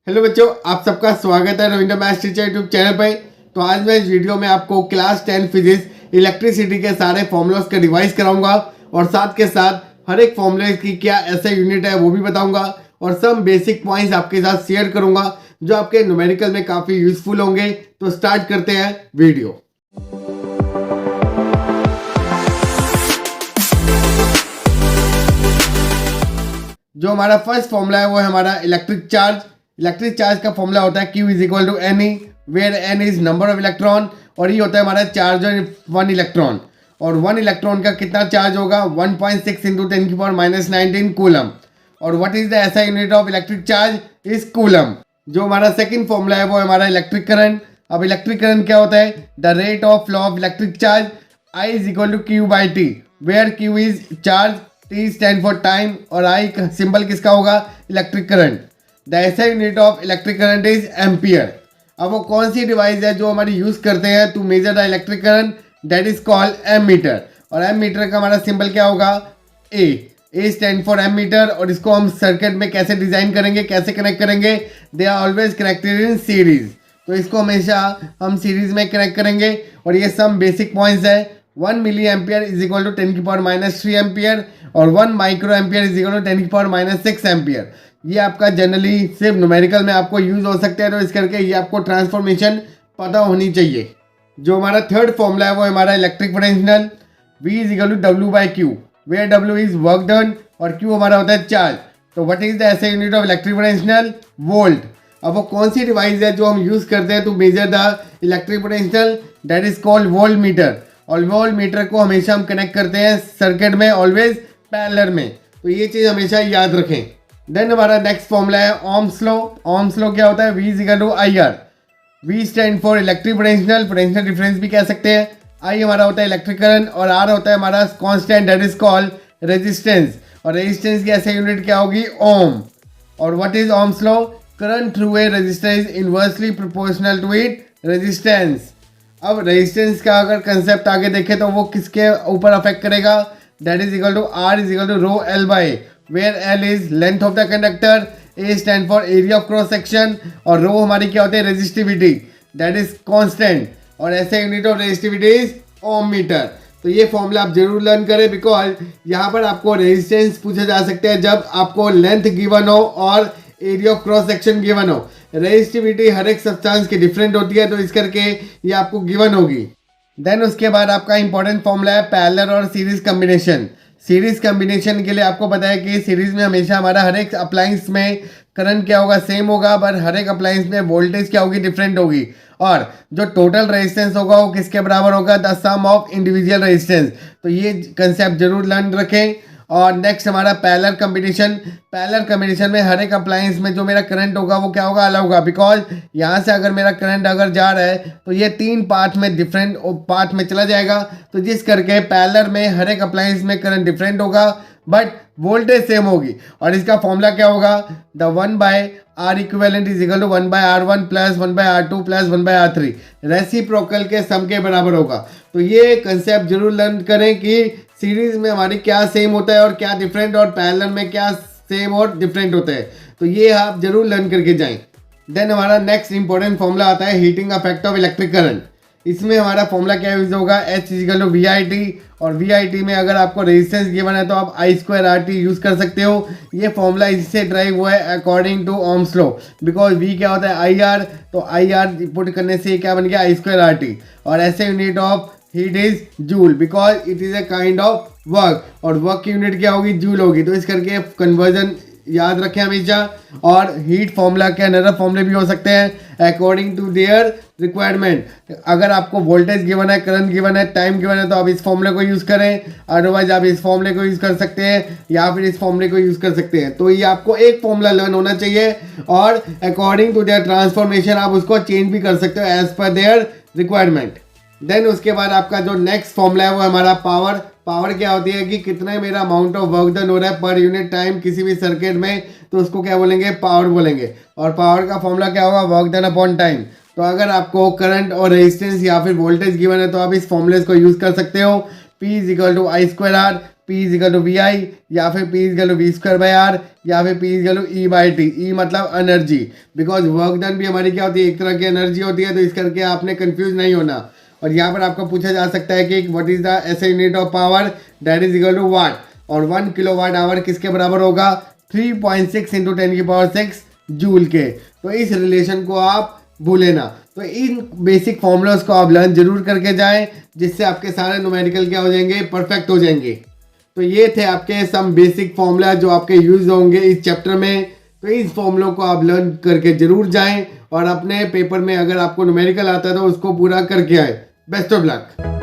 Hello बच्चों, आप सबका स्वागत है Ravindra maths teacher YouTube channel पर। तो आज मैं इस वीडियो में आपको क्लास 10 फिजिक्स इलेक्ट्रिसिटी के सारे फॉर्मूलाज का रिवाइज कराऊंगा और साथ के साथ हर एक फॉर्मूले की क्या ऐसा यूनिट है वो भी बताऊंगा और सब बेसिक पॉइंट्स आपके साथ शेयर करूंगा जो आपके न्यूमेरिकल में काफ़ी यूजफुल होंगे। तो स्टार्ट करते हैं वीडियो। जो हमारा फर्स्ट फॉर्मूला है वो है हमारा इलेक्ट्रिक चार्ज। इलेक्ट्रिक चार्ज का फॉर्मूला होता है Q is equal to N E, where N is number of electron और ये होता है हमारा चार्ज ऑन वन इलेक्ट्रॉन। और वन इलेक्ट्रॉन का कितना चार्ज होगा 1.6 इंटू 10 की पावर -19 कूलम। और what is the SI unit of electric charge is coulomb. जो हमारा सेकंड फॉर्मूला है वो है हमारा इलेक्ट्रिक करंट। अब इलेक्ट्रिक करंट क्या होता है, the rate of flow of electric charge I is equal to Q by T, where Q is charge, T stand for time और I सिंबल किसका होगा, electric current. The SI unit of electric current is ampere. अब वो कौन सी device है जो हमारी use करते हैं to measure the electric current, that is called ammeter. और एमीटर का हमारा सिंबल क्या होगा, ए स्टैंड फॉर एमीटर। और इसको हम सर्किट में कैसे डिजाइन करेंगे, कैसे कनेक्ट करेंगे, they are always connected in series. तो इसको हमेशा हम सीरीज में कनेक्ट करेंगे और ये सब बेसिक पॉइंट्स है। 1 milliampere is equal to 10 की पावर -3 एम्पियर और 1 microampere is equal to 10 की पावर -6 एम्पियर। ये आपका जनरली सिर्फ न्यूमेरिकल में आपको यूज हो सकते हैं, तो इस करके ये आपको ट्रांसफॉर्मेशन पता होनी चाहिए। जो हमारा थर्ड फॉर्मूला है वो हमारा electric potential, V is equal to W by Q, where W is work done और Q हमारा होता है चार्ज। तो what is the SI unit of electric potential, volt. अब वो कौन सी डिवाइस है जो हम यूज करते हैं to measure the electric potential, that is called voltmeter. और वोल्ट मीटर को हमेशा हम कनेक्ट करते हैं सर्किट में ऑलवेज पैरेलल में, तो ये चीज़ हमेशा याद रखें। देन हमारा नेक्स्ट फॉर्मूला है ओम्स लॉ। ओम्स लॉ क्या होता है, V is equal to I R. V stand for electric potential, potential difference भी कह सकते हैं। I हमारा होता है इलेक्ट्रिक करंट और R होता है हमारा constant, that is called resistance. और रेजिस्टेंस की ऐसे यूनिट क्या होगी, ओम। और what is Ohm's law, current through a resistor is inversely proportional to it resistance. अब रेजिस्टेंस का अगर कंसेप्ट आगे देखें तो वो किसके ऊपर अफेक्ट करेगा, that is equal to R is equal to rho L by, where L is length of the conductor, A stand for area of cross section और रो हमारी क्या होती है, रेजिस्टिविटी, दैट इज कांस्टेंट। और SI unit of resistivity is ohm metre. तो ये formula आप जरूर लर्न करें, बिकॉज यहाँ पर आपको रेजिस्टेंस पूछा जा सकता है जब आपको लेंथ गिवन हो और area of cross section given हो। रेजिस्टिविटी हर एक सब्सटेंस की डिफरेंट होती है, तो इस करके ये आपको गिवन होगी। देन उसके बाद आपका इंपॉर्टेंट फॉर्मूला है पैरेलल और सीरीज कम्बिनेशन। सीरीज कम्बिनेशन के लिए आपको पता है कि सीरीज में हमेशा हमारा हर एक अप्लायंस में करंट क्या होगा, सेम होगा, पर हर एक अप्लायंस में वोल्टेज क्या होगी, डिफरेंट होगी। और जो टोटल रेजिस्टेंस होगा वो किसके बराबर होगा, the sum of individual resistance. तो ये कंसेप्ट जरूर लर्न रखें। और नेक्स्ट हमारा पैरेलल कम्बिनेशन। पैरेलल कम्बिनेशन में हर एक अप्लायंस में जो मेरा करंट होगा वो क्या होगा, अलग होगा, बिकॉज यहाँ से अगर मेरा करंट अगर जा रहा है तो ये 3 पार्ट में डिफरेंट पार्ट में चला जाएगा। तो जिस करके पैरेलल में हर एक अप्लायंस में करंट डिफरेंट होगा बट वोल्टेज सेम होगी। और इसका फॉर्मूला क्या होगा, the 1 by R equivalent is equal to 1 by R1 plus 1 by R2 plus 1 by R3, reciprocal के सम के बराबर होगा। तो ये कंसेप्ट जरूर लर्न करें कि सीरीज में हमारी क्या सेम होता है और क्या डिफरेंट, और पैरेलल में क्या सेम और डिफरेंट होता है। तो ये आप जरूर लर्न करके जाएं। देन हमारा नेक्स्ट इंपॉर्टेंट फॉर्मूला आता है heating effect of electric current. इसमें हमारा फॉर्मूला क्या यूज होगा, H इजिकल टू VIT। और VIT में अगर आपको रेजिस्टेंस गिवन है तो आप I²RT यूज कर सकते हो। ये फॉर्मूला इससे ड्राइव हुआ है according to Ohm's law, because V क्या होता है IR, तो IR पुट करने से क्या बन गया, I²RT। और SI unit of heat is joule, because it is a kind of work, और वर्क की यूनिट क्या होगी, जूल होगी। तो इस करके कन्वर्जन याद रखें हमेशा। और हीट फॉर्मूला के अनदर फॉर्मूले भी हो सकते हैं अकॉर्डिंग टू देयर रिक्वायरमेंट। अगर आपको वोल्टेज गिवन है, करंट गिवन है, टाइम गिवन है, तो आप इस फॉर्मूले को यूज़ करें, अदरवाइज आप इस फॉर्मूले को यूज़ कर सकते हैं या फिर इस फॉर्मूले को यूज़ कर सकते हैं। तो ये आपको एक फॉर्मूला लर्न होना चाहिए और अकॉर्डिंग टू देयर ट्रांसफॉर्मेशन आप उसको चेंज भी कर सकते हो as per their requirement. Then उसके बाद आपका जो नेक्स्ट फॉर्मूला है वो हमारा पावर। पावर क्या होती है कि कितने मेरा अमाउंट ऑफ वर्क डन हो रहा है पर यूनिट टाइम किसी भी सर्किट में, तो उसको क्या बोलेंगे, पावर बोलेंगे। और पावर का फॉर्मूला क्या होगा, वर्क डन अपॉन टाइम। तो अगर आपको करंट और रेजिस्टेंस या फिर वोल्टेज गिवन है तो आप इस फॉर्मूले को यूज कर सकते हो। P is equal to I²R P is equal to V I, या फिर P is equal to V square by R, या फिर P is equal to E by T. E मतलब एनर्जी, बिकॉज वर्क डन भी हमारी क्या होती है, एक तरह की एनर्जी होती है, तो इस करके आपने कंफ्यूज नहीं होना। और यहाँ पर आपको पूछा जा सकता है कि what is the SI unit of power, that is equal to watt, और 1 किलोवाट आवर किसके बराबर होगा, 3.6 इंटू 10⁶ जूल के। तो इस रिलेशन को आप भूले ना। तो इन बेसिक फॉर्मूलाज को आप लर्न जरूर करके जाएं, जिससे आपके सारे न्यूमेरिकल क्या हो जाएंगे, परफेक्ट हो जाएंगे। तो ये थे आपके सम बेसिक फॉर्मूला जो आपके यूज होंगे इस चैप्टर में। तो इस फॉर्मूलों को आप लर्न करके जरूर जाएं, और अपने पेपर में अगर आपको न्यूमेरिकल आता है तो उसको पूरा करके आए। Best of luck.